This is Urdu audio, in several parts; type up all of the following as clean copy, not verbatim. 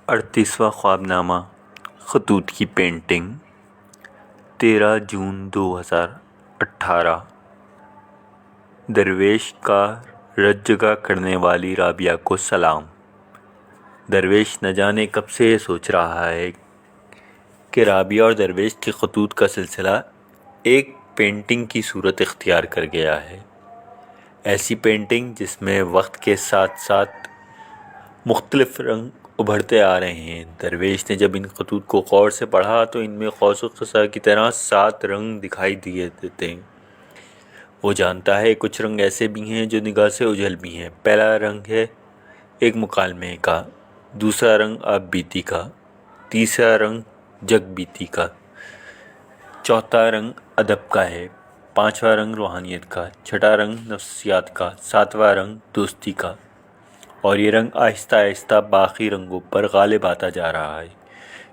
38واں خواب نامہ خطوط کی پینٹنگ 13 جون 2018۔ درویش کا رت جگہ کرنے والی رابعہ کو سلام۔ درویش نہ جانے کب سے یہ سوچ رہا ہے کہ رابعہ اور درویش کے خطوط کا سلسلہ ایک پینٹنگ کی صورت اختیار کر گیا ہے، ایسی پینٹنگ جس میں وقت کے ساتھ ساتھ مختلف رنگ ابھرتے آ رہے ہیں۔ درویش نے جب ان خطوط کو غور سے پڑھا تو ان میں قوس قزح کی طرح 7 رنگ دکھائی دیتے ہیں۔ وہ جانتا ہے کچھ رنگ ایسے بھی ہیں جو نگاہ سے اوجھل بھی ہیں۔ پہلا رنگ ہے ایک مکالمے کا، دوسرا رنگ آپ بیتی کا، تیسرا رنگ جگ بیتی کا، چوتھا رنگ ادب کا ہے، پانچواں رنگ روحانیت کا، چھٹا رنگ نفسیات کا، ساتواں رنگ دوستی کا، اور یہ رنگ آہستہ آہستہ باقی رنگوں پر غالب آتا جا رہا ہے،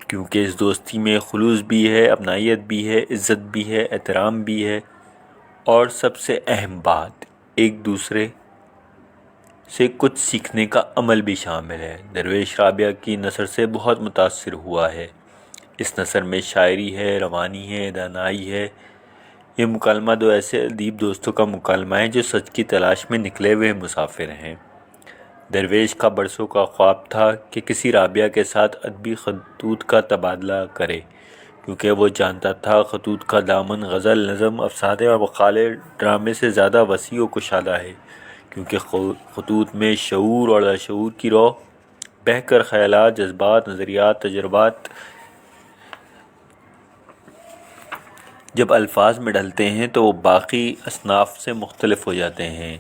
کیونکہ اس دوستی میں خلوص بھی ہے، اپنائیت بھی ہے، عزت بھی ہے، احترام بھی ہے، اور سب سے اہم بات ایک دوسرے سے کچھ سیکھنے کا عمل بھی شامل ہے۔ درویش رابعہ کی نثر سے بہت متاثر ہوا ہے۔ اس نثر میں شاعری ہے، روانی ہے، دانائی ہے۔ یہ مکالمہ دو ایسے ادیب دوستوں کا مکالمہ ہے جو سچ کی تلاش میں نکلے ہوئے مسافر ہیں۔ درویش کا برسوں کا خواب تھا کہ کسی رابعہ کے ساتھ ادبی خطوط کا تبادلہ کرے، کیونکہ وہ جانتا تھا خطوط کا دامن غزل، نظم، افسانے اور مقالے ڈرامے سے زیادہ وسیع و کشادہ ہے، کیونکہ خطوط میں شعور اور لاشعور کی رو بہہ کر خیالات، جذبات، نظریات، تجربات جب الفاظ میں ڈھلتے ہیں تو وہ باقی اصناف سے مختلف ہو جاتے ہیں۔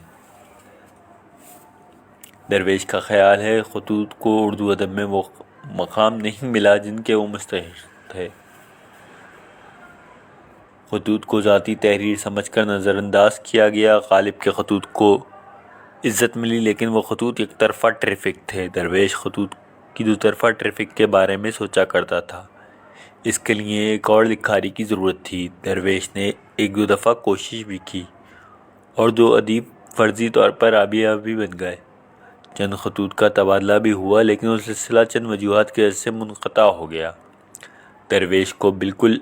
درویش کا خیال ہے خطوط کو اردو ادب میں وہ مقام نہیں ملا جن کے وہ مستحق تھے۔ خطوط کو ذاتی تحریر سمجھ کر نظر انداز کیا گیا۔ غالب کے خطوط کو عزت ملی، لیکن وہ خطوط یک طرفہ ٹریفک تھے۔ درویش خطوط کی دو طرفہ ٹریفک کے بارے میں سوچا کرتا تھا۔ اس کے لیے ایک اور لکھاری کی ضرورت تھی۔ درویش نے ایک دو دفعہ کوشش بھی کی اور دو ادیب فرضی طور پر رابعہ بھی بن گئے۔ چند خطوط کا تبادلہ بھی ہوا، لیکن وہ سلسلہ چند وجوہات کی وجہ سے منقطع ہو گیا۔ درویش کو بالکل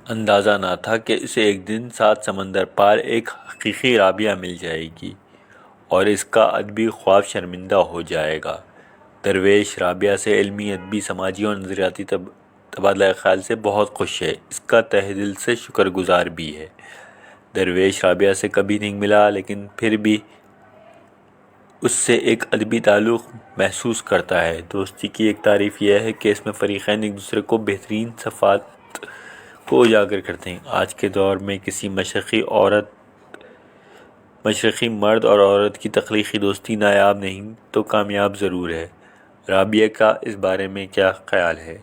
اندازہ نہ تھا کہ اسے ایک دن 7 سمندر پار ایک حقیقی رابعہ مل جائے گی اور اس کا ادبی خواب شرمندہ ہو جائے گا۔ درویش رابعہ سے علمی، ادبی، سماجی اور نظریاتی تبادلہ خیال سے بہت خوش ہے، اس کا تہہ دل سے شکر گزار بھی ہے۔ درویش رابعہ سے کبھی نہیں ملا، لیکن پھر بھی اس سے ایک ادبی تعلق محسوس کرتا ہے۔ دوستی کی ایک تعریف یہ ہے کہ اس میں فریقین ایک دوسرے کو بہترین صفات کو اجاگر کرتے ہیں۔ آج کے دور میں کسی مشرقی مرد اور عورت کی تخلیقی دوستی نایاب نہیں تو کامیاب ضرور ہے۔ رابعہ کا اس بارے میں کیا خیال ہے؟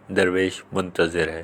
درویش منتظر ہے۔